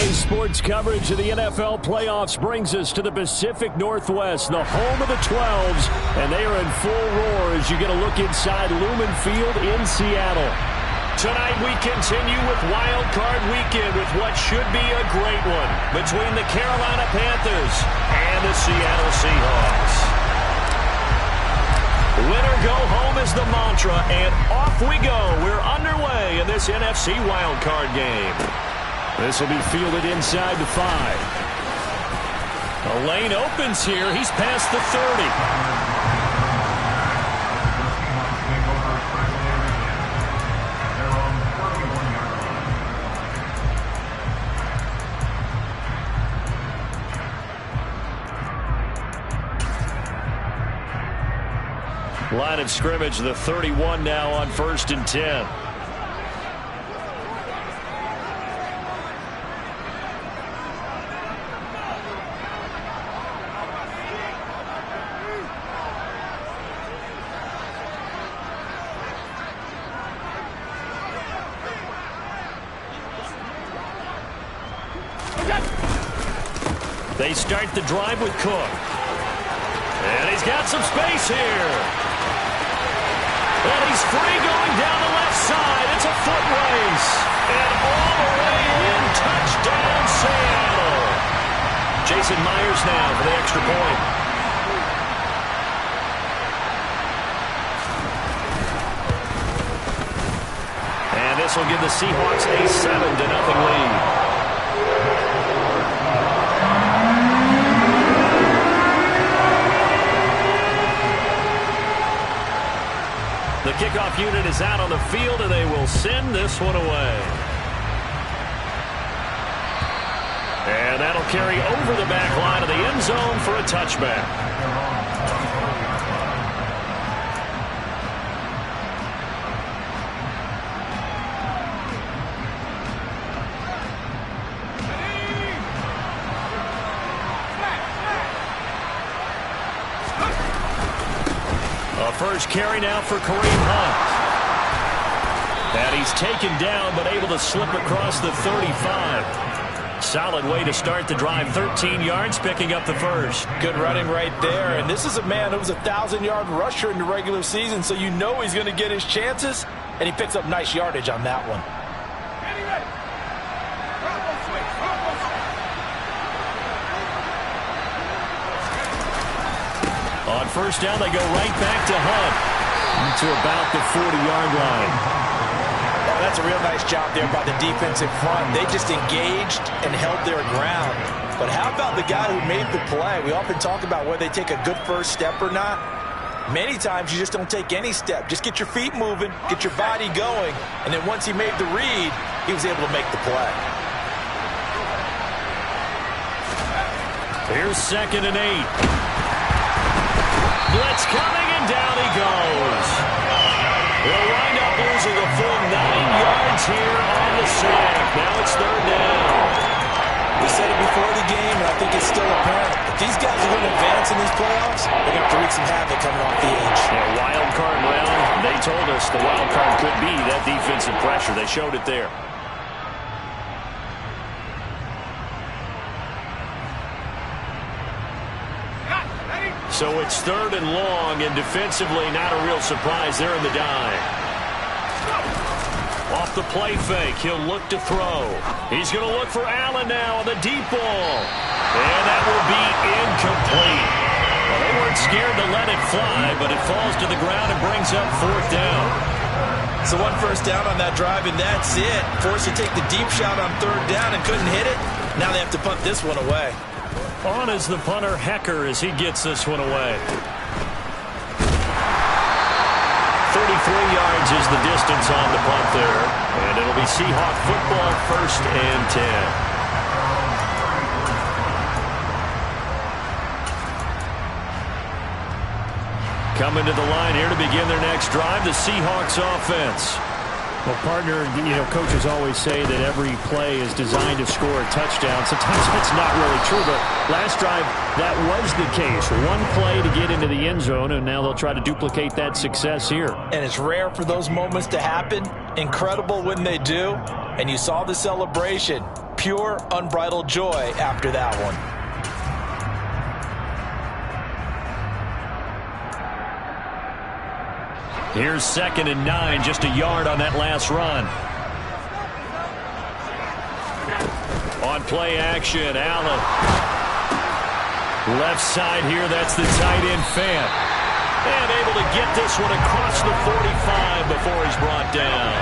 Today's sports coverage of the NFL playoffs brings us to the Pacific Northwest, the home of the 12s, and they are in full roar as you get a look inside Lumen Field in Seattle. Tonight we continue with Wild Card Weekend with what should be a great one between the Carolina Panthers and the Seattle Seahawks. Winner go home is the mantra, and off we go. We're underway in this NFC Wild Card game. This will be fielded inside the 5. The lane opens here. He's past the 30. Line of scrimmage, the 31 now on 1st and 10. They start the drive with Cook. And he's got some space here. And he's free going down the left side. It's a foot race. And all the way in, touchdown Seattle. Jason Myers now for the extra point. And this will give the Seahawks a 7-0 lead. The kickoff unit is out on the field, and they will send this one away. And that'll carry over the back line of the end zone for a touchback. First carry now for Kareem Hunt. And he's taken down but able to slip across the 35. Solid way to start the drive. 13 yards, picking up the first. Good running right there. And this is a man who was a 1,000-yard rusher in the regular season, so you know he's going to get his chances, and he picks up nice yardage on that one. On first down, they go right back to Hunt to about the 40-yard line. Oh, that's a real nice job there by the defensive front. They just engaged and held their ground. But how about the guy who made the play? We often talk about whether they take a good first step or not. Many times you just don't take any step. Just get your feet moving, get your body going, and then once he made the read, he was able to make the play. Here's 2nd and 8. Blitz coming, and down he goes. They'll wind up losing a full 9 yards here on the sack. Now it's 3rd down. We said it before the game, and I think it's still apparent. If these guys are going to advance in these playoffs, they're going to have to wreak some havoc coming off the edge. Yeah, wild card round. They told us the wild card could be that defensive pressure. They showed it there. So it's 3rd and long, and defensively not a real surprise. They're in the dive. Off the play fake, he'll look to throw. He's going to look for Allen now on the deep ball. And that will be incomplete. Well, they weren't scared to let it fly, but it falls to the ground and brings up 4th down. So 1 first down on that drive, and that's it. Forced to take the deep shot on 3rd down and couldn't hit it. Now they have to punt this one away. On is the punter, Hecker, as he gets this one away. 33 yards is the distance on the punt there. And it'll be Seahawk football, 1st and 10. Coming to the line here to begin their next drive, the Seahawks offense. Well, partner, coaches always say that every play is designed to score a touchdown. Sometimes that's not really true, but last drive, that was the case. One play to get into the end zone, and now they'll try to duplicate that success here. And it's rare for those moments to happen. Incredible when they do. And you saw the celebration. pure, unbridled joy after that one. Here's 2nd and 9, just a yard on that last run. On play action, Allen. Left side here, that's the tight end Fant. And able to get this one across the 45 before he's brought down.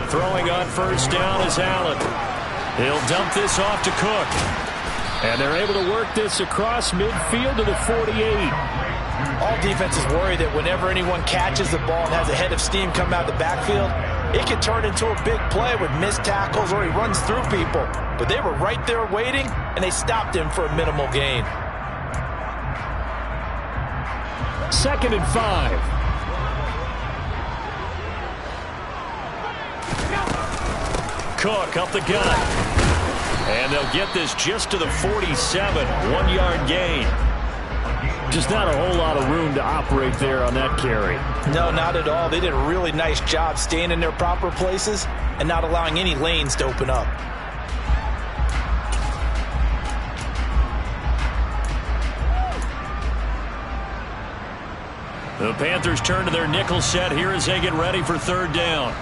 Throwing on first down is Allen. He'll dump this off to Cook. And they're able to work this across midfield to the 48. All defenses worry that whenever anyone catches the ball and has a head of steam come out of the backfield, it can turn into a big play with missed tackles or he runs through people. But they were right there waiting, and they stopped him for a minimal gain. 2nd and 5. Cook up the gut. And they'll get this just to the 47. 1-yard gain. Just not a whole lot of room to operate there on that carry. No, not at all. They did a really nice job staying in their proper places and not allowing any lanes to open up. The Panthers turn to their nickel set here as they get ready for 3rd down.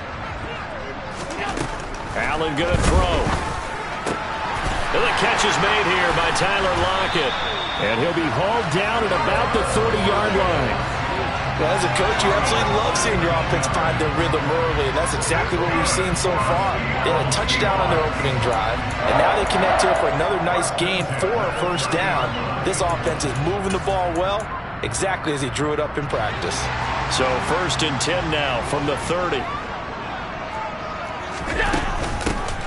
Allen going to throw. And the catch is made here by Tyler Lockett. And he'll be hauled down at about the 30-yard line. Well, as a coach, you absolutely love seeing your offense find their rhythm early, and that's exactly what we've seen so far. They had a touchdown on their opening drive, and now they connect here for another nice gain for a 1st down. This offense is moving the ball well, exactly as he drew it up in practice. So 1st and 10 now from the 30.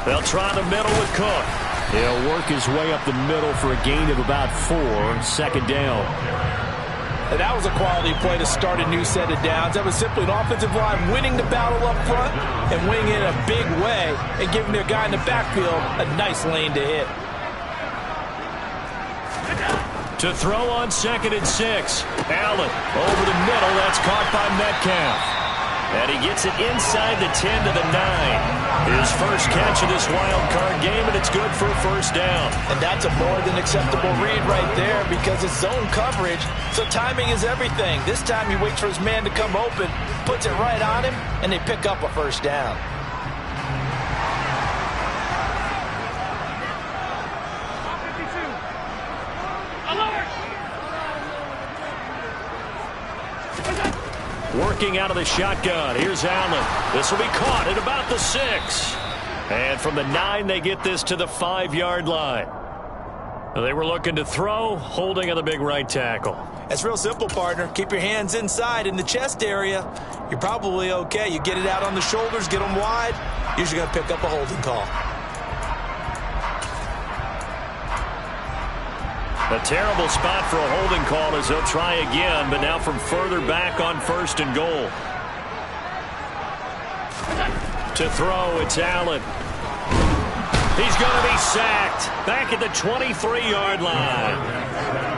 They'll try the middle with Cook. He'll work his way up the middle for a gain of about 4. 2nd down. And that was a quality play to start a new set of downs. That was simply an offensive line winning the battle up front and winning it in a big way and giving their guy in the backfield a nice lane to hit. To throw on 2nd and 6. Allen over the middle. That's caught by Metcalf. And he gets it inside the 10 to the 9. His first catch of this wild card game, and it's good for a 1st down. And that's a more than acceptable read right there because it's zone coverage, so timing is everything. This time he waits for his man to come open, puts it right on him, and they pick up a 1st down. Working out of the shotgun. Here's Allen. This will be caught at about the 6. And from the 9, they get this to the 5-yard line. They were looking to throw, holding on the big right tackle. It's real simple, partner. Keep your hands inside in the chest area. You're probably okay. You get it out on the shoulders, get them wide. Usually going to pick up a holding call. A terrible spot for a holding call as they'll try again, but now from further back on 1st and goal. To throw, it's Allen. He's going to be sacked back at the 23-yard line.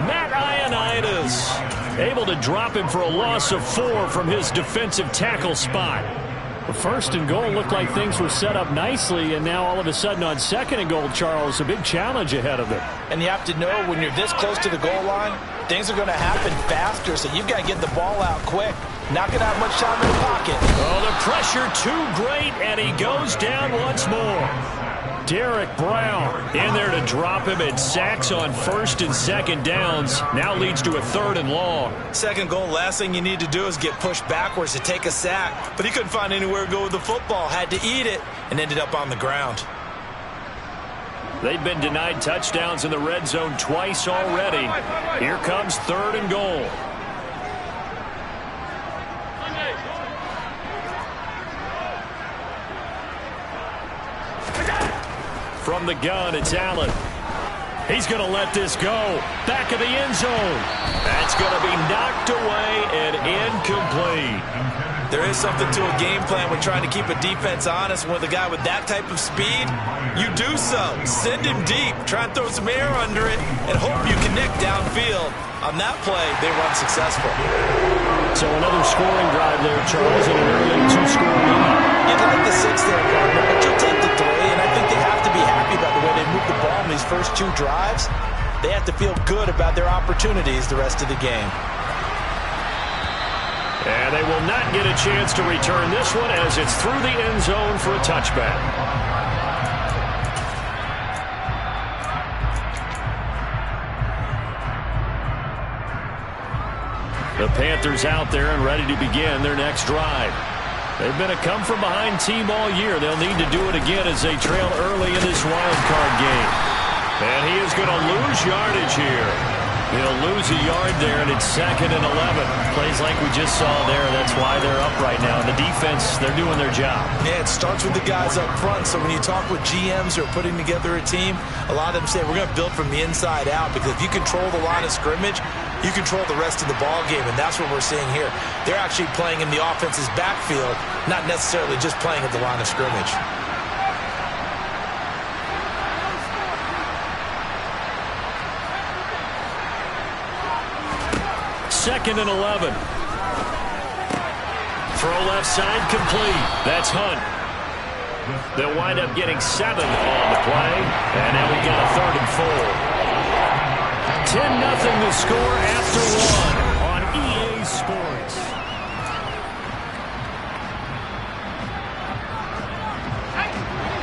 Matt Ioannidis able to drop him for a loss of 4 from his defensive tackle spot. The 1st and goal looked like things were set up nicely, and now all of a sudden on 2nd and goal, Charles, a big challenge ahead of it. And you have to know when you're this close to the goal line, things are going to happen faster, so you've got to get the ball out quick. Not going to have much time in the pocket. Oh, the pressure too great, and he goes down once more. Derek Brown in there to drop him, and sacks on 1st and 2nd downs. Now leads to a 3rd and long. 2nd goal, last thing you need to do is get pushed backwards to take a sack. But he couldn't find anywhere to go with the football. Had to eat it and ended up on the ground. They've been denied touchdowns in the red zone twice already. Here comes 3rd and goal. From the gun, it's Allen. He's going to let this go. Back of the end zone. That's going to be knocked away and incomplete. There is something to a game plan when trying to keep a defense honest. With a guy with that type of speed, you do so. Send him deep. Try and throw some air under it and hope you connect downfield. On that play, they were unsuccessful. So another scoring drive there, Charles, and an early 2-score lead. You'd like the 6 there, partner, but you'll take the 3, and I think they have to be happy about the way they moved the ball in these first 2 drives. They have to feel good about their opportunities the rest of the game. And they will not get a chance to return this one as it's through the end zone for a touchback. The Panthers out there and ready to begin their next drive. They've been a come-from-behind team all year. They'll need to do it again as they trail early in this wild card game. And he is going to lose yardage here. He'll lose a yard there, and it's 2nd and 11. Plays like we just saw there. That's why they're up right now. And the defense, they're doing their job. Yeah, it starts with the guys up front. So when you talk with GMs who are putting together a team, a lot of them say we're going to build from the inside out, because if you control the line of scrimmage, you control the rest of the ball game, and that's what we're seeing here. They're actually playing in the offense's backfield, not necessarily just playing at the line of scrimmage. Second and 11. Throw left side complete. That's Hunt. They'll wind up getting 7 on the play, and now we got a 3rd and 4. 10-0 the score after 1 on EA Sports.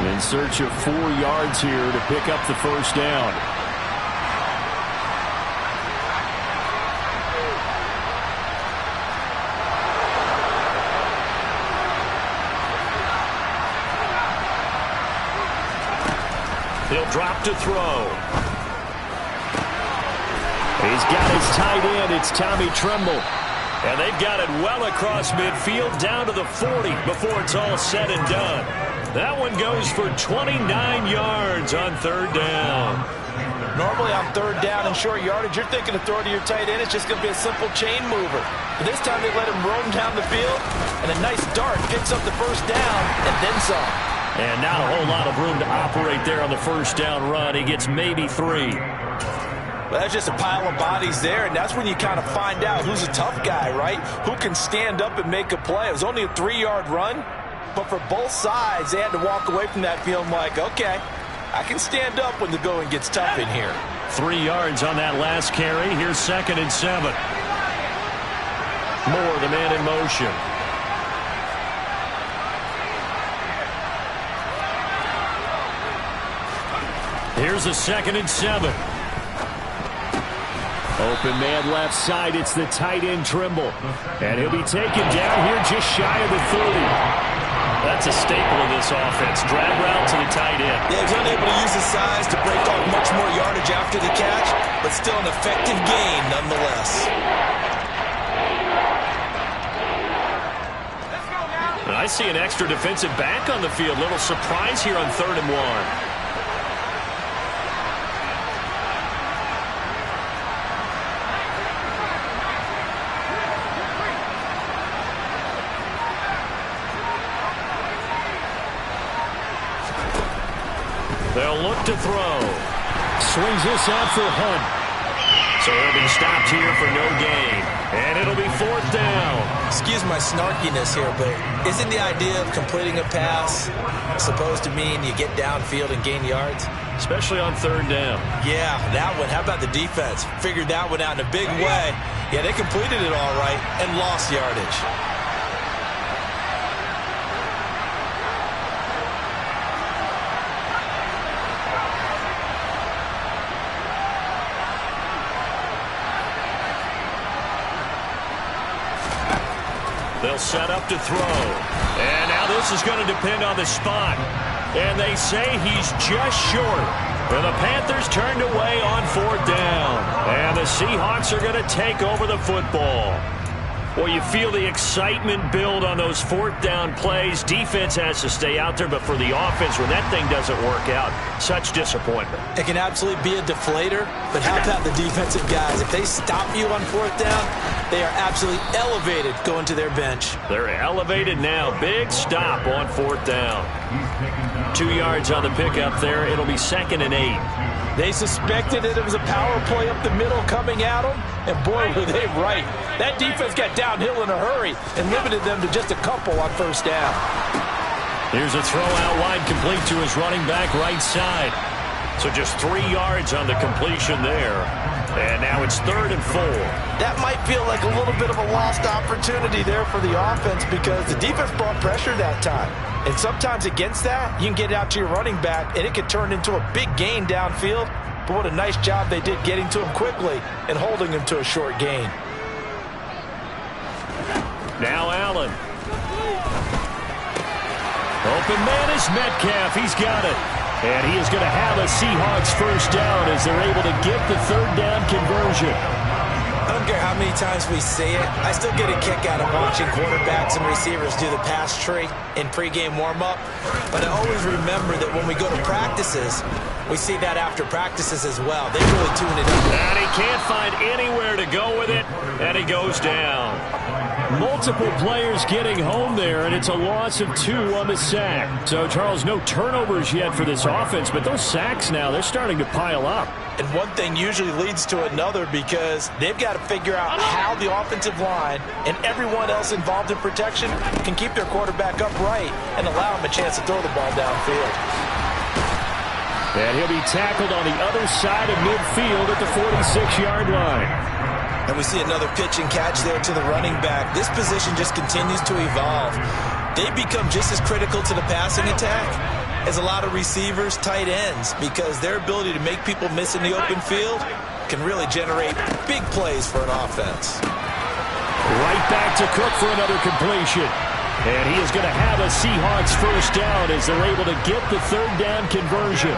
In search of 4 yards here to pick up the first down. He'll drop to throw. He's got his tight end. It's Tommy Tremble. And they've got it well across midfield down to the 40 before it's all said and done. That one goes for 29 yards on 3rd down. Normally on 3rd down and short yardage, you're thinking to throw to your tight end. It's just going to be a simple chain mover. But this time they let him roam down the field, and a nice dart picks up the first down and then some. And not a whole lot of room to operate there on the first down run. He gets maybe 3. Well, that's just a pile of bodies there, and that's when you kind of find out who's a tough guy, right? Who can stand up and make a play. It was only a 3-yard run, but for both sides, they had to walk away from that feeling like, okay, I can stand up when the going gets tough in here. 3 yards on that last carry. Here's 2nd and 7. Moore, the man in motion. Here's a 2nd and 7. Open man left side. It's the tight end Trimble. And he'll be taken down here just shy of the 30. That's a staple of this offense. Drag route to the tight end. Yeah, he's unable to use his size to break off much more yardage after the catch, but still an effective gain nonetheless. And I see an extra defensive back on the field. Little surprise here on 3rd and 1. They'll look to throw. Swings this out for Hunt. So he'll be stopped here for no gain. And it'll be 4th down. Excuse my snarkiness here, but isn't the idea of completing a pass supposed to mean you get downfield and gain yards? Especially on 3rd down. Yeah, that one. How about the defense? Figured that one out in a big way. Yeah, they completed it all right and lost yardage. They'll set up to throw. And now this is going to depend on the spot. And they say he's just short. And the Panthers turned away on 4th down. And the Seahawks are going to take over the football. Well, you feel the excitement build on those 4th down plays. Defense has to stay out there, but for the offense, when that thing doesn't work out, such disappointment. It can absolutely be a deflator, but how about the defensive guys? If they stop you on 4th down, they are absolutely elevated going to their bench. They're elevated now. Big stop on 4th down. 2 yards on the pickup there. It'll be 2nd and 8. They suspected that it was a power play up the middle coming at them, and boy, were they right. That defense got downhill in a hurry and limited them to just a couple on first down. Here's a throw out wide, complete to his running back right side. So just 3 yards on the completion there. And now it's 3rd and 4. That might feel like a little bit of a lost opportunity there for the offense because the defense brought pressure that time. And sometimes against that, you can get out to your running back, and it could turn into a big gain downfield. But what a nice job they did getting to him quickly and holding him to a short gain. Now Allen. Open man is Metcalf. He's got it. And he is going to have a Seahawks first down as they're able to get the 3rd down conversion. I don't care how many times we say it, I still get a kick out of watching quarterbacks and receivers do the pass tree in pregame warm-up. But I always remember that when we go to practices, we see that after practices as well. They really tune it up. And he can't find anywhere to go with it, and he goes down. Multiple players getting home there, and it's a loss of 2 on the sack. So, Charles, no turnovers yet for this offense, but those sacks now, they're starting to pile up. And one thing usually leads to another because they've got to figure out how the offensive line and everyone else involved in protection can keep their quarterback upright and allow him a chance to throw the ball downfield. And he'll be tackled on the other side of midfield at the 46-yard line. And we see another pitch and catch there to the running back. This position just continues to evolve. They become just as critical to the passing attack as a lot of receivers, tight ends, because their ability to make people miss in the open field can really generate big plays for an offense. Right back to Cook for another completion. And he is going to have a Seahawks first down as they're able to get the 3rd down conversion.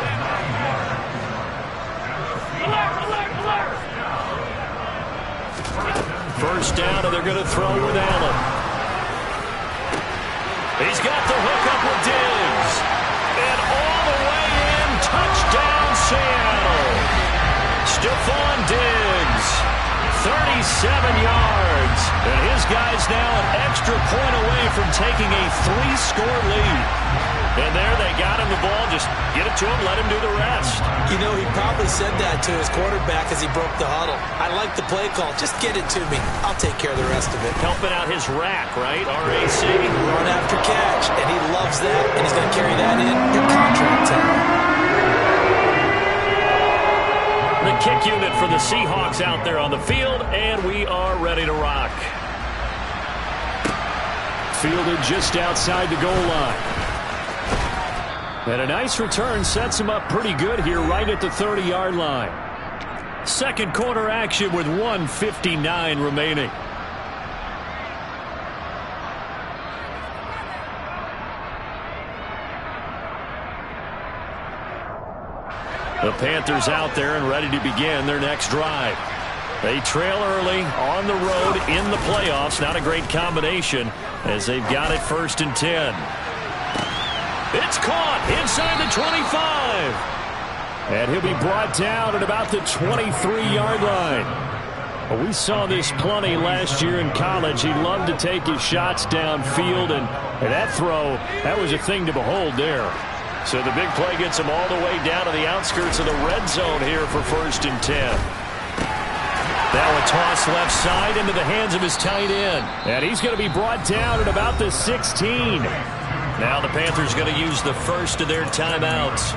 First down, and they're going to throw with Allen. He's got the hook up with Diggs. And all the way in, touchdown Seattle. Stephon Diggs, 37 yards. And his guy's now an extra point away from taking a 3-score lead. And there they got him the ball. Just get it to him, let him do the rest. You know, he probably said that to his quarterback as he broke the huddle. I like the play call. Just get it to me. I'll take care of the rest of it. Helping out his rack, right? RAC. Run after catch, and he loves that, and he's going to carry that in contract time. The kick unit for the Seahawks out there on the field, and we are ready to rock. Fielded just outside the goal line. And a nice return sets him up pretty good here right at the 30-yard line. Second quarter action with 1:59 remaining. The Panthers out there and ready to begin their next drive. They trail early on the road in the playoffs. Not a great combination as they've got it 1st and 10. It's caught inside the 25. And he'll be brought down at about the 23-yard line. Well, we saw this plenty last year in college. He loved to take his shots downfield, and that throw, that was a thing to behold there. So the big play gets him all the way down to the outskirts of the red zone here for 1st and 10. Now a toss left side into the hands of his tight end. And he's going to be brought down at about the 16. Now the Panthers going to use the first of their timeouts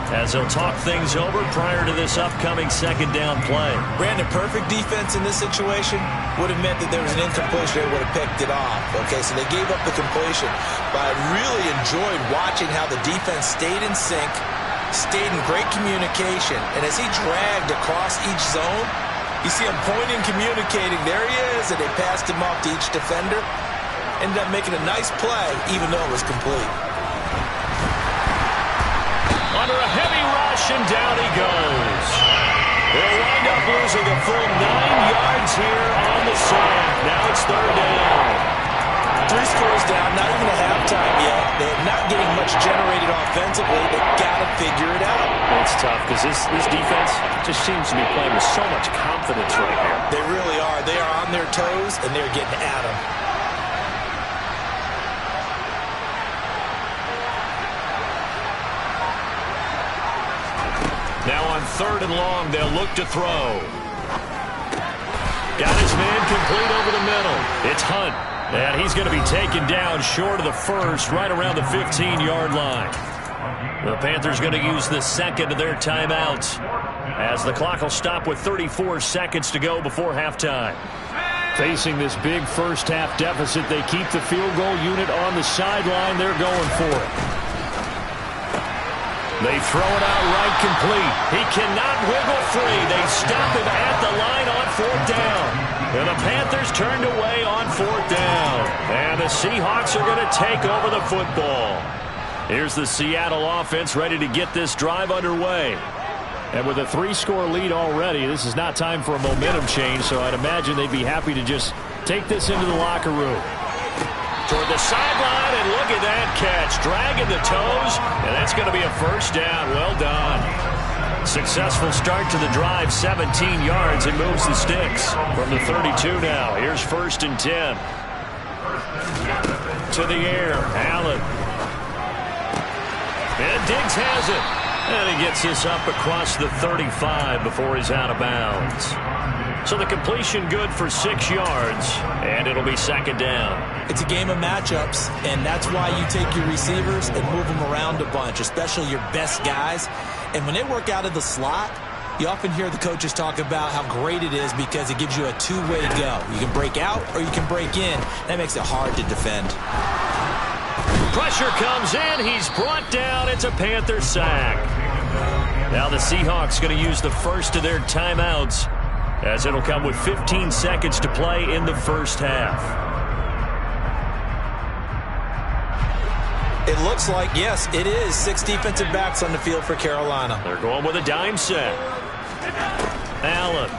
as they'll talk things over prior to this upcoming 2nd down play. Brandon, perfect defense in this situation would have meant that there was an incompletion. They would have picked it off. Okay, so they gave up the completion. But I really enjoyed watching how the defense stayed in sync, stayed in great communication. And as he dragged across each zone, you see him pointing, communicating. There he is, and they passed him off to each defender. Ended up making a nice play, even though it was complete. Under a heavy rush, and down he goes. They'll wind up losing a full 9 yards here on the sack. Now it's 3rd down. 3 scores down, not even a halftime yet. They're not getting much generated offensively. They've got to figure it out. It's tough because this defense just seems to be playing with so much confidence right here. They really are. They are on their toes, and they're getting at them. Now on 3rd and long. They'll look to throw. Got his man complete over the middle. It's Hunt. And he's going to be taken down short of the first, right around the 15-yard line. The Panthers going to use the second of their timeouts, as the clock will stop with 34 seconds to go before halftime. Facing this big first-half deficit, they keep the field goal unit on the sideline. They're going for it. They throw it out right complete. He cannot wiggle free. They stop him at the line on 4th down. And the Panthers turned away on 4th down. And the Seahawks are going to take over the football. Here's the Seattle offense ready to get this drive underway. And with a 3-score lead already, this is not time for a momentum change, so I'd imagine they'd be happy to just take this into the locker room. Toward the sideline, and look at that catch. Dragging the toes, and that's going to be a first down. Well done. Successful start to the drive, 17 yards, and moves the sticks from the 32 now. Here's 1st and 10. To the air, Allen. And Diggs has it. And he gets this up across the 35 before he's out of bounds. So the completion good for 6 yards, and it'll be 2nd down. It's a game of matchups, and that's why you take your receivers and move them around a bunch, especially your best guys. And when they work out of the slot, you often hear the coaches talk about how great it is because it gives you a two-way go. You can break out or you can break in. That makes it hard to defend. Pressure comes in. He's brought down. It's a Panther sack. Now the Seahawks going to use the first of their timeouts, as it'll come with 15 seconds to play in the first half. It looks like, yes, it is 6 defensive backs on the field for Carolina. They're going with a dime set. Allen.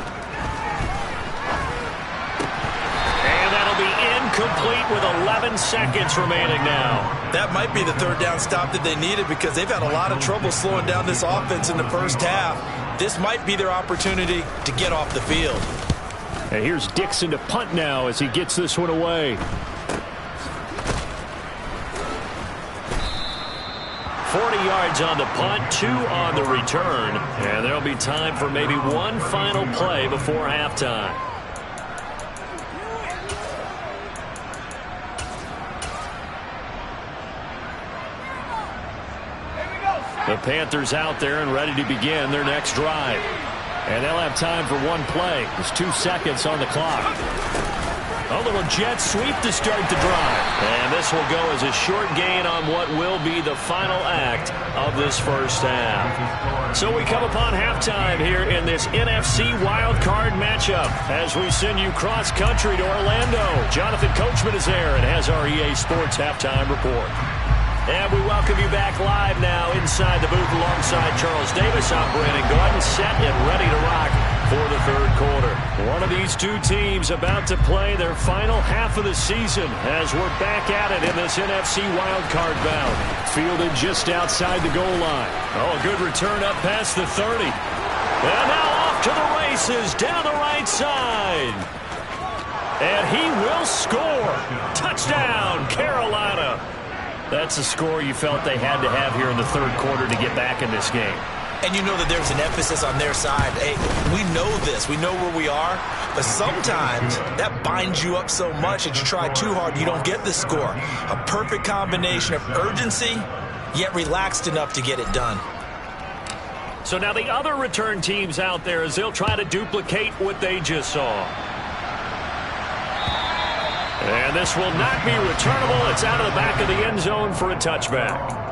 And that'll be incomplete with 11 seconds remaining now. That might be the 3rd down stop that they needed because they've had a lot of trouble slowing down this offense in the first half. This might be their opportunity to get off the field. And here's Dixon to punt now as he gets this one away. 40 yards on the punt, 2 on the return. And there'll be time for maybe one final play before halftime. The Panthers out there and ready to begin their next drive. And they'll have time for one play. There's 2 seconds on the clock. A little jet sweep to start the drive. And this will go as a short gain on what will be the final act of this first half. So we come upon halftime here in this NFC wildcard matchup as we send you cross-country to Orlando. Jonathan Coachman is there and has our EA Sports halftime report. And we welcome you back live now inside the booth alongside Charles Davis. I'm Brandon Gordon, set and ready to rock for the 3rd quarter. One of these 2 teams about to play their final half of the season as we're back at it in this NFC wildcard bout. Fielded just outside the goal line. Oh, a good return up past the 30. And now off to the races down the right side. And he will score. Touchdown, Carolina. That's a score you felt they had to have here in the 3rd quarter to get back in this game. And you know that there's an emphasis on their side. Hey, we know this. We know where we are. But sometimes that binds you up so much that you try too hard, you don't get the score. A perfect combination of urgency, yet relaxed enough to get it done. So now the other return teams out there as they'll try to duplicate what they just saw. And this will not be returnable. It's out of the back of the end zone for a touchback.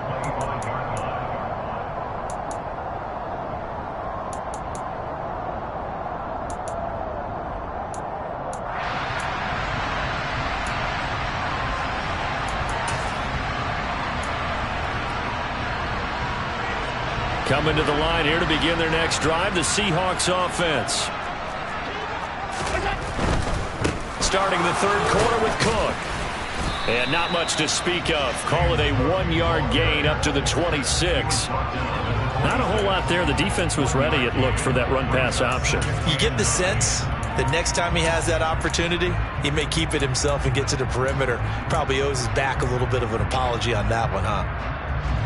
Coming to the line here to begin their next drive, the Seahawks offense. Starting the 3rd quarter with Cook. And not much to speak of. Call it a 1-yard gain up to the 26. Not a whole lot there. The defense was ready, it looked, for that run-pass option. You get the sense that next time he has that opportunity, he may keep it himself and get to the perimeter. Probably owes his back a little bit of an apology on that one, huh?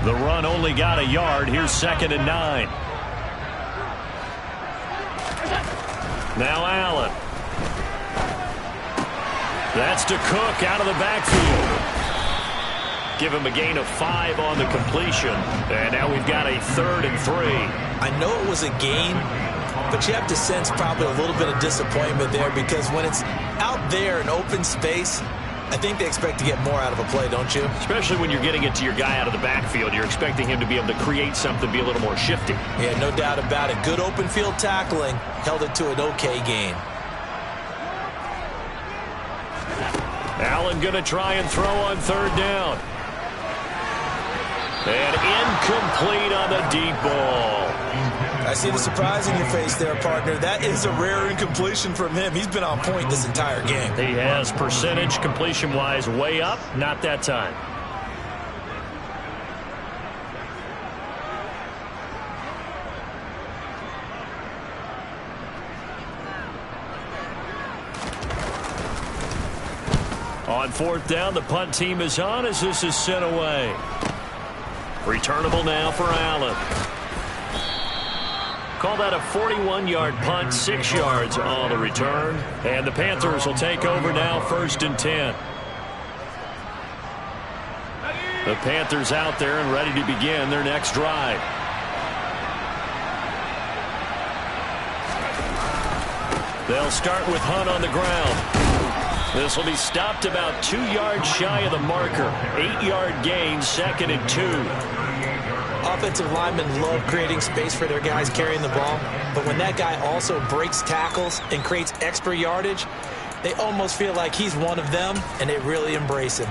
The run only got a yard. Here's 2nd and 9. Now Allen. That's to Cook out of the backfield. Give him a gain of 5 on the completion. And now we've got a 3rd and 3. I know it was a gain, but you have to sense probably a little bit of disappointment there because when it's out there in open space, I think they expect to get more out of a play, don't you? Especially when you're getting it to your guy out of the backfield. You're expecting him to be able to create something, be a little more shifty. Yeah, no doubt about it. Good open field tackling. Held it to an okay gain. Allen going to try and throw on 3rd down. And incomplete on the deep ball. I see the surprise in your face there, partner. That is a rare incompletion from him. He's been on point this entire game. He has percentage completion-wise way up. Not that time. On 4th down, the punt team is on as this is sent away. Returnable now for Allen. Call that a 41-yard punt, 6 yards on the return. And the Panthers will take over now, 1st and 10. The Panthers out there and ready to begin their next drive. They'll start with Hunt on the ground. This will be stopped about 2 yards shy of the marker. 8-yard gain, 2nd and 2. Offensive linemen love creating space for their guys carrying the ball, but when that guy also breaks tackles and creates extra yardage, they almost feel like he's one of them, and they really embrace him.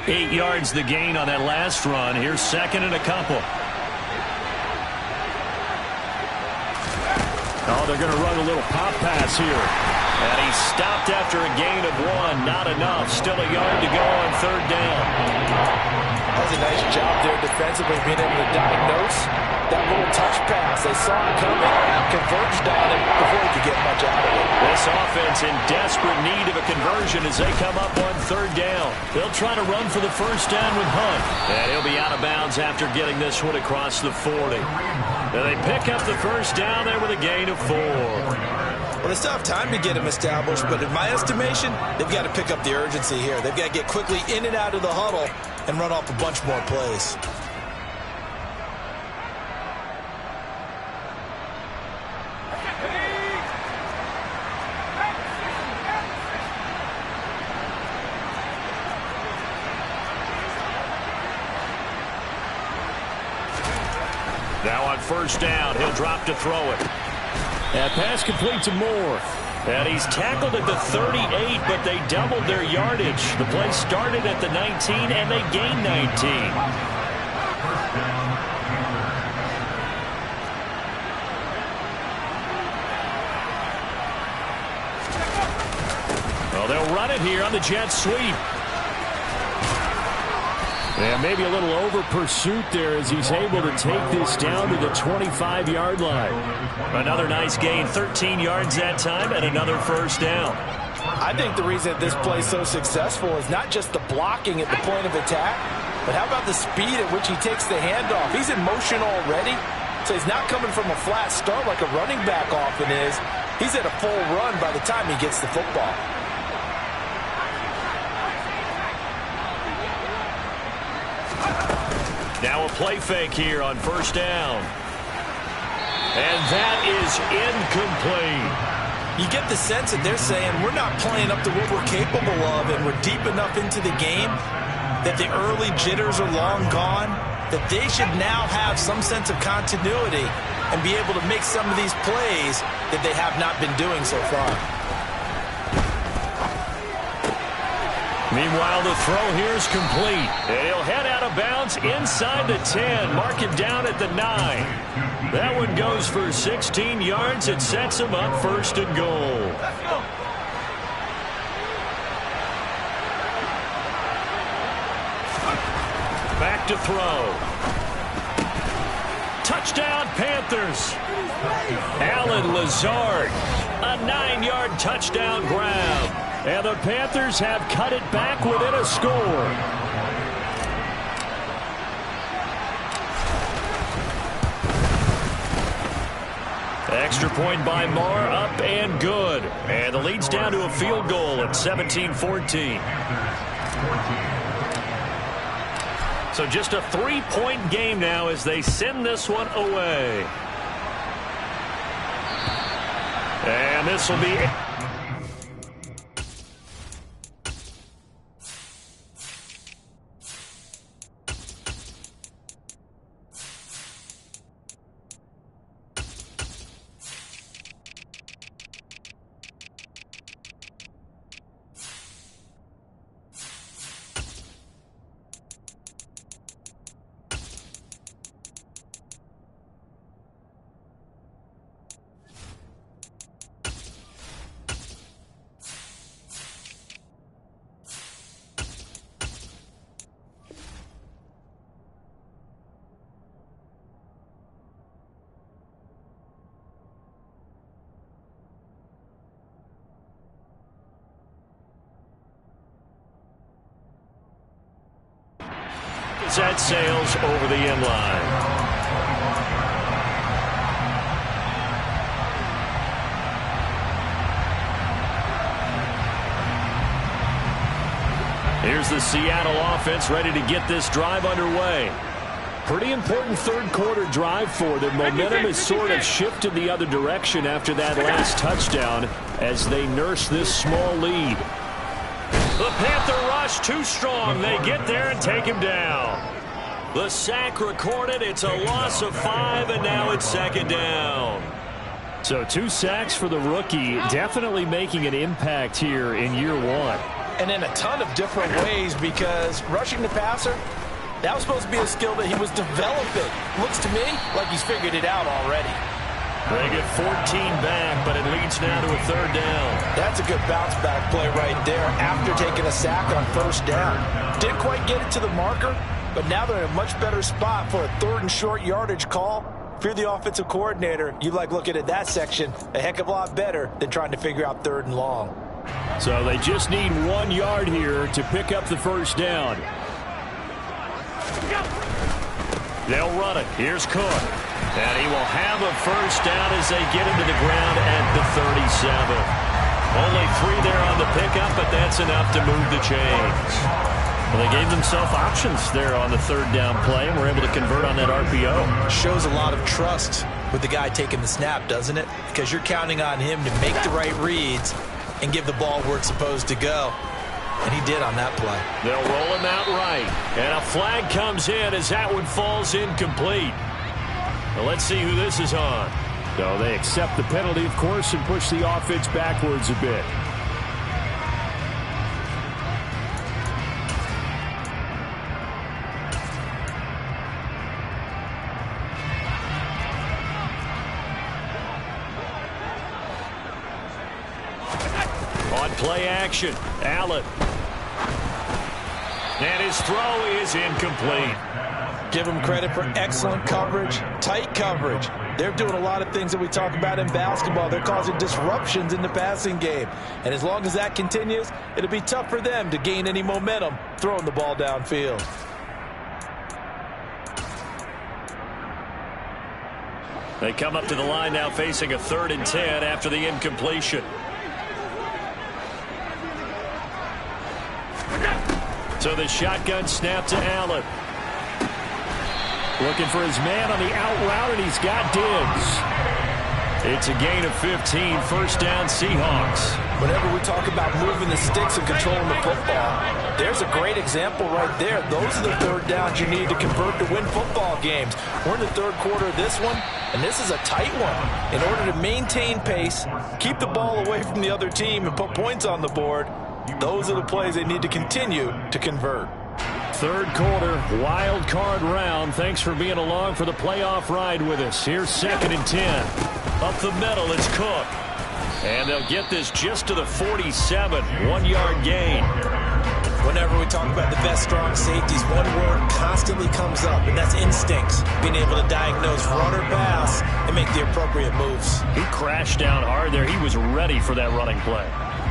Eight yards the gain on that last run. Here's 2nd and a couple. Oh, they're going to run a little pop pass here. And he's stopped after a gain of 1. Not enough. Still a yard to go on 3rd down. That was a nice job there defensively, being able to diagnose that little touch pass. They saw it coming, converged on it before he could get much out of it. This offense in desperate need of a conversion as they come up on 3rd down. They'll try to run for the 1st down with Hunt. And he'll be out of bounds after getting this one across the 40. Now they pick up the 1st down there with a gain of 4. Well, they still have time to get him established, but in my estimation, they've got to pick up the urgency here. They've got to get quickly in and out of the huddle and run off a bunch more plays. Now on 1st down, he'll drop to throw it. That pass complete to Moore. And he's tackled at the 38, but they doubled their yardage. The play started at the 19, and they gained 19. Well, they'll run it here on the jet sweep. And maybe a little over pursuit there as he's able to take this down to the 25-yard line. Another nice gain, 13 yards that time, and another 1st down. I think the reason this play is so successful is not just the blocking at the point of attack, but how about the speed at which he takes the handoff? He's in motion already, so he's not coming from a flat start like a running back often is. He's at a full run by the time he gets the football. Now a play fake here on 1st down. And that is incomplete. You get the sense that they're saying we're not playing up to what we're capable of, and we're deep enough into the game that the early jitters are long gone, that they should now have some sense of continuity and be able to make some of these plays that they have not been doing so far. Meanwhile, the throw here is complete. And he'll head out of bounds inside the 10. Mark him down at the 9. That one goes for 16 yards. It sets him up 1st and goal. Back to throw. Touchdown, Panthers. Allen Lazard A 9-yard touchdown grab. And the Panthers have cut it back within a score. Extra point by Marr, up and good. And the lead's down to a field goal at 17-14. So just a 3-point game now as they send this one away. And this will be... Set sails over the inline. Here's the Seattle offense ready to get this drive underway. Pretty important third quarter drive for them. Momentum has sort of shifted the other direction after that last touchdown as they nurse this small lead. The Panther rush too strong. They get there and take him down. The sack recorded. It's a loss of 5, and now it's second down. So 2 sacks for the rookie, definitely making an impact here in year 1. And in a ton of different ways, because rushing the passer, that was supposed to be a skill that he was developing. Looks to me like he's figured it out already. They get 14 back, but it leads now to a third down. That's a good bounce back play right there after taking a sack on first down. Didn't quite get it to the marker, but now they're in a much better spot for a third and short yardage call. If you're the offensive coordinator, you like looking at that section a heck of a lot better than trying to figure out third and long. So they just need 1 yard here to pick up the first down. They'll run it. Here's Cook. And he will have a first down as they get into the ground at the 37. Only 3 there on the pickup, but that's enough to move the chains. Well, they gave themselves options there on the third down play and were able to convert on that RPO. Shows a lot of trust with the guy taking the snap, doesn't it? Because you're counting on him to make the right reads and give the ball where it's supposed to go. And he did on that play. They'll roll him out right. And a flag comes in as that one falls incomplete. Well, let's see who this is on. So they accept the penalty, of course, and push the offense backwards a bit. On play action, Allen. And his throw is incomplete. Give them credit for excellent coverage, tight coverage. They're doing a lot of things that we talk about in basketball. They're causing disruptions in the passing game. And as long as that continues, it'll be tough for them to gain any momentum throwing the ball downfield. They come up to the line now facing a 3rd and 10 after the incompletion. So the shotgun snap to Allen. Looking for his man on the out route, and he's got Diggs. It's a gain of 15, first down Seahawks. Whenever we talk about moving the sticks and controlling the football, there's a great example right there. Those are the third downs you need to convert to win football games. We're in the third quarter of this one, and this is a tight one. In order to maintain pace, keep the ball away from the other team, and put points on the board, those are the plays they need to continue to convert. Third quarter, wild card round. Thanks for being along for the playoff ride with us. Here's 2nd and 10. Up the middle, it's Cook. And they'll get this just to the 47. 1 yard gain. Whenever we talk about the best strong safeties, one word constantly comes up, and that's instincts. Being able to diagnose run or pass and make the appropriate moves. He crashed down hard there. He was ready for that running play.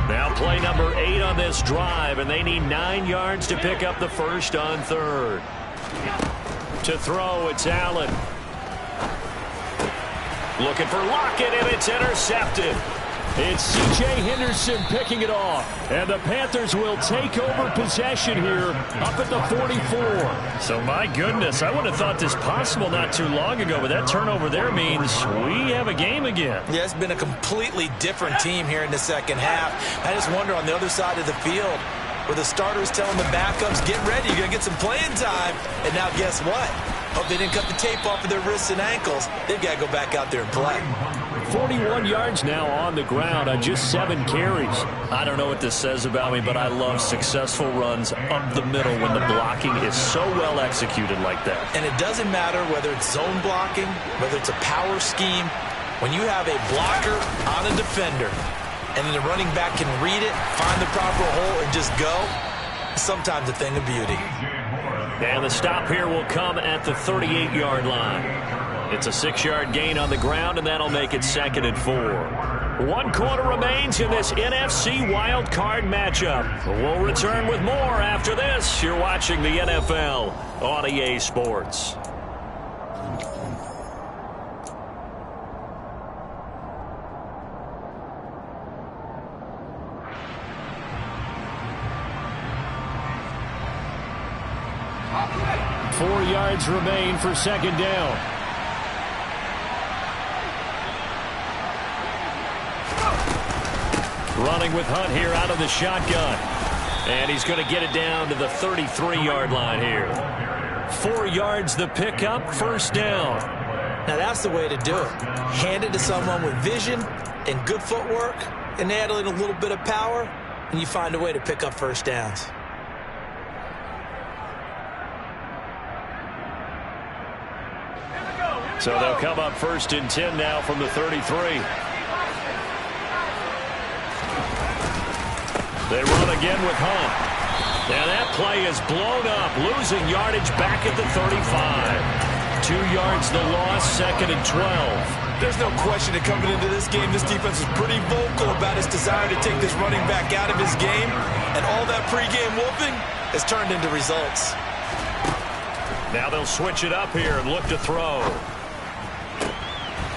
Now play number 8 on this drive, and they need 9 yards to pick up the first on third. To throw, it's Allen. Looking for Lockett, and it's intercepted. It's C.J. Henderson picking it off. And the Panthers will take over possession here up at the 44. So, my goodness, I would have thought this possible not too long ago, but that turnover there means we have a game again. Yeah, it's been a completely different team here in the second half. I just wonder on the other side of the field, where the starters telling the backups, get ready, you're going to get some playing time. And now guess what? Hope they didn't cut the tape off of their wrists and ankles. They've got to go back out there and play. 41 yards now on the ground on just 7 carries. I don't know what this says about me, but I love successful runs up the middle when the blocking is so well executed like that. And it doesn't matter whether it's zone blocking, whether it's a power scheme. When you have a blocker on a defender, and then the running back can read it, find the proper hole, and just go, sometimes a thing of beauty. And the stop here will come at the 38-yard line. It's a 6-yard gain on the ground, and that'll make it 2nd and 4. 1 quarter remains in this NFC Wild Card matchup. We'll return with more after this. You're watching the NFL on EA Sports. Four yards remain for 2nd down. Running with Hunt here out of the shotgun. And he's going to get it down to the 33-yard line here. 4 yards the pickup, 1st down. Now that's the way to do it. Hand it to someone with vision and good footwork, and add in a little bit of power, and you find a way to pick up 1st downs. So they'll come up 1st and 10 now from the 33. They run again with Hunt. And that play is blown up, losing yardage back at the 35. 2 yards the loss, 2nd and 12. There's no question that coming into this game, this defense is pretty vocal about its desire to take this running back out of his game. And all that pregame wolfing has turned into results. Now they'll switch it up here and look to throw.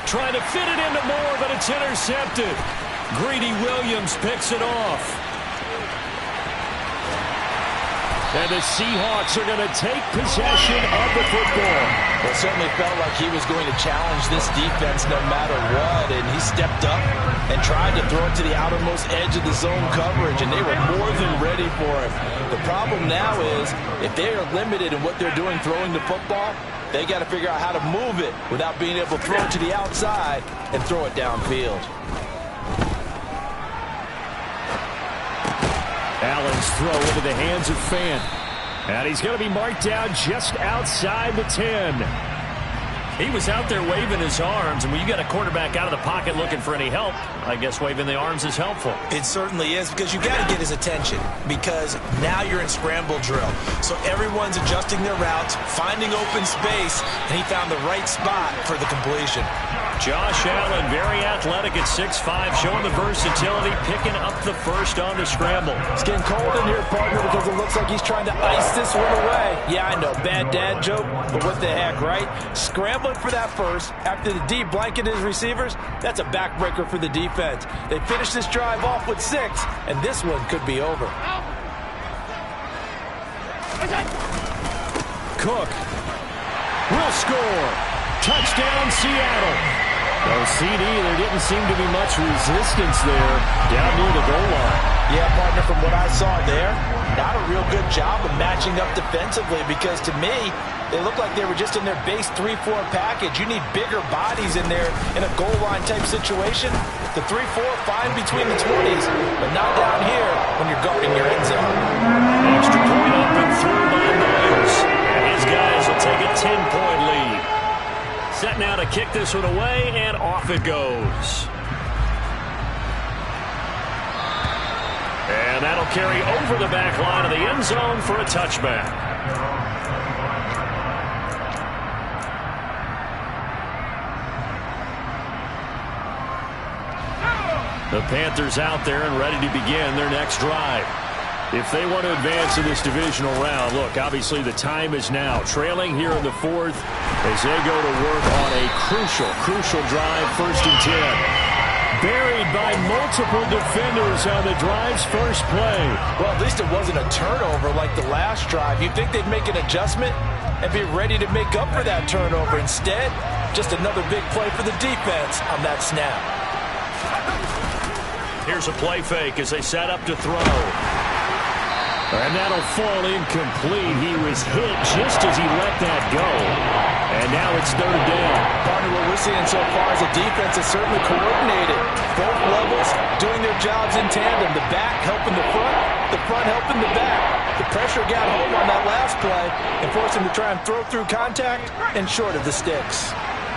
Trying to fit it into Moore, but it's intercepted. Greedy Williams picks it off. And the Seahawks are going to take possession of the football. Well, it certainly felt like he was going to challenge this defense no matter what, and he stepped up and tried to throw it to the outermost edge of the zone coverage, and they were more than ready for him. The problem now is if they are limited in what they're doing throwing the football, they got to figure out how to move it without being able to throw it to the outside and throw it downfield. Allen's throw into the hands of Fant. And he's going to be marked down just outside the 10. He was out there waving his arms, and when you got a quarterback out of the pocket looking for any help, I guess waving the arms is helpful. It certainly is, because you got to get his attention, because now you're in scramble drill. So everyone's adjusting their routes, finding open space, and he found the right spot for the completion. Josh Allen, very athletic at 6'5", showing the versatility, picking up the first on the scramble. It's getting cold in here, partner, because it looks like he's trying to ice this one away. Yeah, I know, bad dad joke, but what the heck, right? Scrambling for that first, after the D blanketed his receivers, that's a backbreaker for the defense. They finished this drive off with 6, and this one could be over. Cook will score. Touchdown, Seattle. No CD, there didn't seem to be much resistance there down near the goal line. Yeah, partner, from what I saw there, not a real good job of matching up defensively, because to me, they look like they were just in their base 3-4 package. You need bigger bodies in there in a goal line type situation. The 3-4, fine between the 20s, but not down here when you're guarding your end zone. Extra point up and through by Myers. And his guys will take a 10-point lead. Set now to kick this one away, and off it goes. And And that'll carry over the back line of the end zone for a touchback. The Panthers out there and ready to begin their next drive. If they want to advance in this divisional round, look, obviously the time is now. Trailing here in the fourth as they go to work on a crucial drive, 1st and 10. Buried by multiple defenders on the drive's first play. Well, at least it wasn't a turnover like the last drive. You'd think they'd make an adjustment and be ready to make up for that turnover. Instead, just another big play for the defense on that snap. Here's a play fake as they set up to throw. And that'll fall incomplete. He was hit just as he let that go. And now it's 3rd down. Partner, what we're seeing so far is the defense is certainly coordinated. Both levels doing their jobs in tandem. The back helping the front helping the back. The pressure got home on that last play and forced him to try and throw through contact and short of the sticks.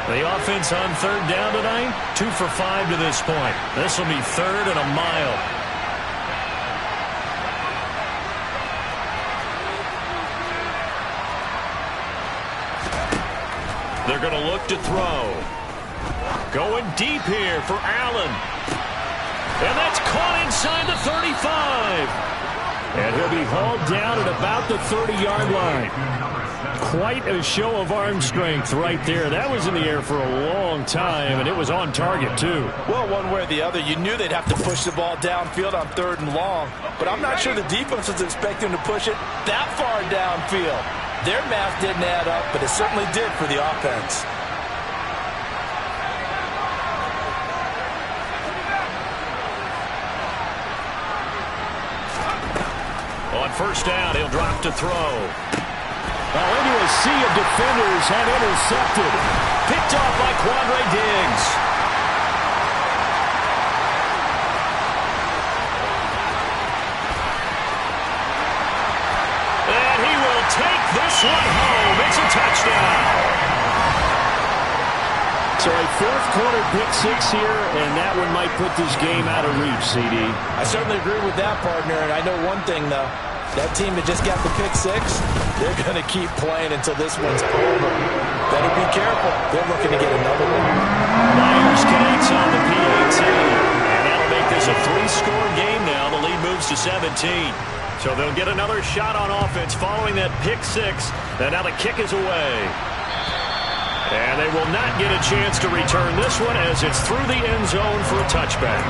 The offense on 3rd down tonight, 2 for 5 to this point. This will be 3rd and a mile. They're going to look to throw. Going deep here for Allen. And that's caught inside the 35. And he'll be hauled down at about the 30-yard line. Quite a show of arm strength right there. That was in the air for a long time, and it was on target, too. Well, one way or the other, you knew they'd have to push the ball downfield on 3rd and long. But I'm not sure the defense was expecting to push it that far downfield. Their math didn't add up, but it certainly did for the offense. On 1st down, he'll drop to throw. Into a sea of defenders and intercepted. Picked off by Quandre Diggs. And he will take this one home. It's a touchdown. So a 4th-quarter pick-6 here, and that one might put this game out of reach, CD. I certainly agree with that, partner, and I know one thing, though. That team that just got the pick-6, they're going to keep playing until this one's over. Better be careful. They're looking to get another one. Myers connects on the PAT, and that'll make this a 3-score game now. The lead moves to 17. So they'll get another shot on offense following that pick-6, and now the kick is away. And they will not get a chance to return this one as it's through the end zone for a touchback.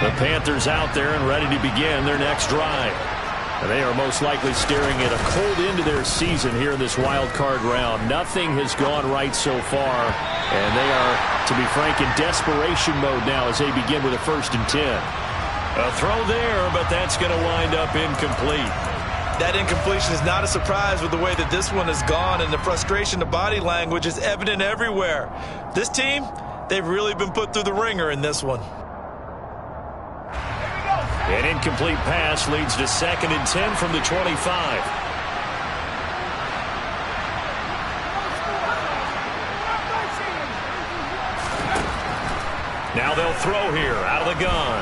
The Panthers out there and ready to begin their next drive. And they are most likely staring at a cold end to their season here in this wild card round. Nothing has gone right so far, and they are, to be frank, in desperation mode now as they begin with a 1st and 10. A throw there, but that's going to wind up incomplete. That incompletion is not a surprise with the way that this one has gone, and the frustration, the body language is evident everywhere. This team, they've really been put through the ringer in this one. An incomplete pass leads to 2nd and 10 from the 25. Now they'll throw here out of the gun.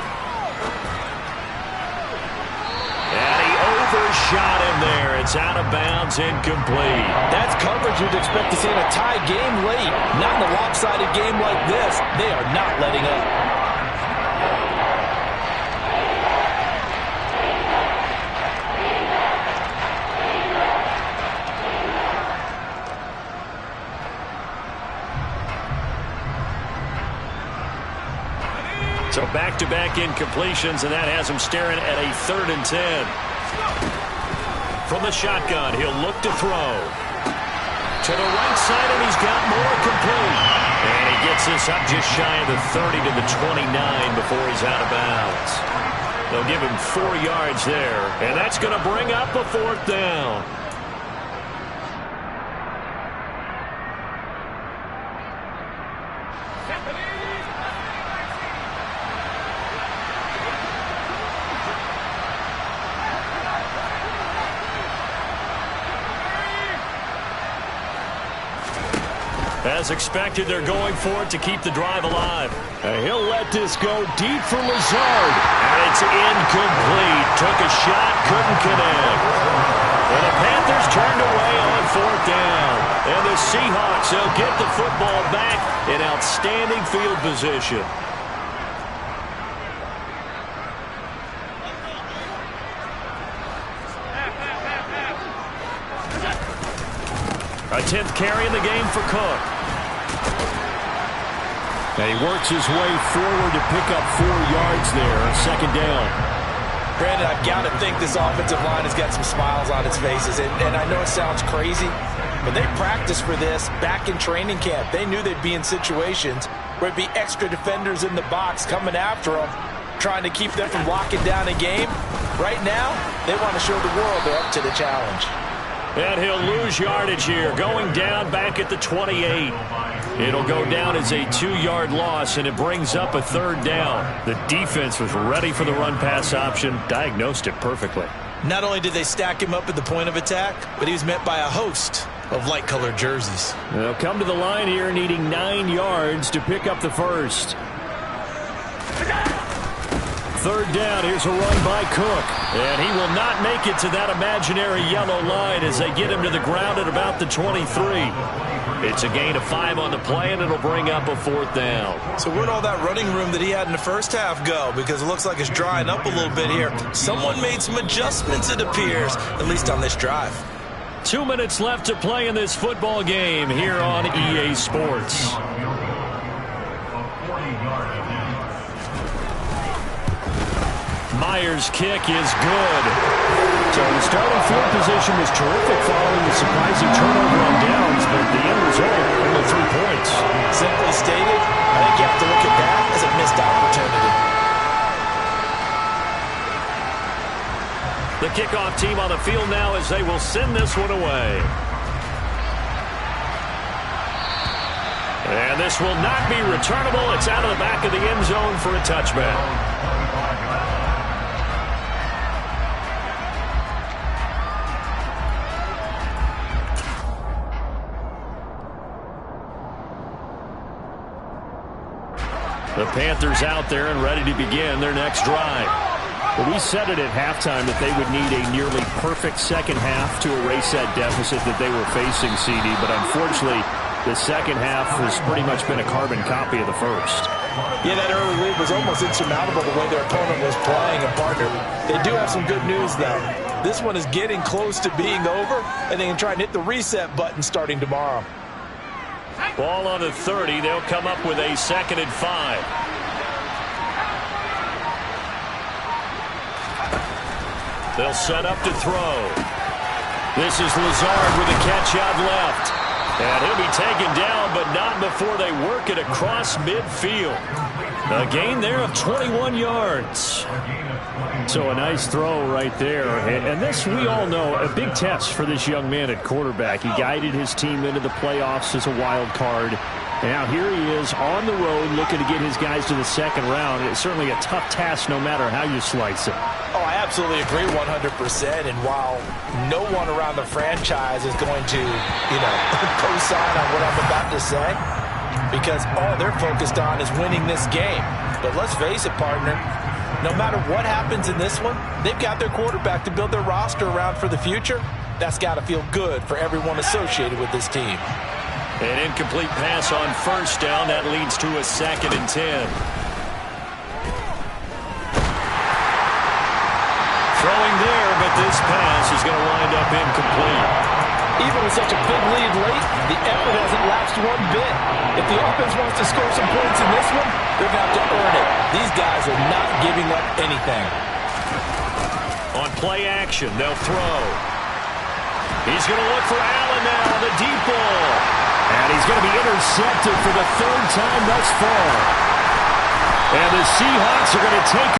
And he overshot him there. It's out of bounds, incomplete. That's coverage you'd expect to see in a tie game late. Not in a lopsided game like this. They are not letting up. So back-to-back incompletions, and that has him staring at a 3rd and 10. From the shotgun, he'll look to throw. To the right side, and he's got more complete. And he gets this up just shy of the 30 to the 29 before he's out of bounds. They'll give him 4 yards there, and that's going to bring up a 4th down. As expected, they're going for it to keep the drive alive. He'll let this go deep for Lazard. And it's incomplete. Took a shot, couldn't connect. And the Panthers turned away on 4th down. And the Seahawks, they'll get the football back in outstanding field position. A 10th carry in the game for Cook. And he works his way forward to pick up 4 yards there. 2nd down. Brandon, I've got to think this offensive line has got some smiles on its faces. And I know it sounds crazy, but they practiced for this back in training camp. They knew they'd be in situations where it'd be extra defenders in the box coming after them, trying to keep them from locking down a game. Right now, they want to show the world they're up to the challenge. And he'll lose yardage here, going down back at the 28. It'll go down as a 2-yard loss, and it brings up a 3rd down. The defense was ready for the run-pass option, diagnosed it perfectly. Not only did they stack him up at the point of attack, but he was met by a host of light-colored jerseys. They'll come to the line here needing 9 yards to pick up the first. 3rd down, here's a run by Cook. And he will not make it to that imaginary yellow line as they get him to the ground at about the 23. It's a gain of 5 on the play, and it'll bring up a 4th down. So where'd all that running room that he had in the first half go? Because it looks like it's drying up a little bit here. Someone made some adjustments, it appears, at least on this drive. 2 minutes left to play in this football game here on EA Sports. Myers' kick is good. So the starting field position was terrific following the surprising turnover on downs, but the end result, only 3 points. Simply stated, I think you have to look at that as a missed opportunity. The kickoff team on the field now as they will send this one away. And this will not be returnable. It's out of the back of the end zone for a touchback. The Panthers out there and ready to begin their next drive. Well, we said it at halftime that they would need a nearly perfect second half to erase that deficit that they were facing, CD. But unfortunately, the second half has pretty much been a carbon copy of the first. Yeah, that early lead was almost insurmountable the way their opponent was playing. And, partner, they do have some good news, though. This one is getting close to being over, and they can try and hit the reset button starting tomorrow. Ball on the 30. They'll come up with a 2nd and 5. They'll set up to throw. This is Lazard with a catch out left. And he'll be taken down, but not before they work it across midfield. A gain there of 21 yards. So a nice throw right there. And this, we all know, a big test for this young man at quarterback. He guided his team into the playoffs as a wild card. And now here he is on the road looking to get his guys to the 2nd round. It's certainly a tough task no matter how you slice it. Oh, I absolutely agree 100%. And while no one around the franchise is going to, co-sign on what I'm about to say, because all they're focused on is winning this game. But let's face it, partner, no matter what happens in this one, they've got their quarterback to build their roster around for the future. That's got to feel good for everyone associated with this team. An incomplete pass on 1st down. That leads to a 2nd and 10. Throwing there, but this pass is going to wind up incomplete. Even with such a big lead late, the effort hasn't lapsed one bit. If the offense wants to score some points in this one, they're going to have to earn it. These guys are not giving up anything. On play action, they'll throw. He's going to look for Allen now on the deep ball. And he's going to be intercepted for the 3rd time thus far. And the Seahawks are going to take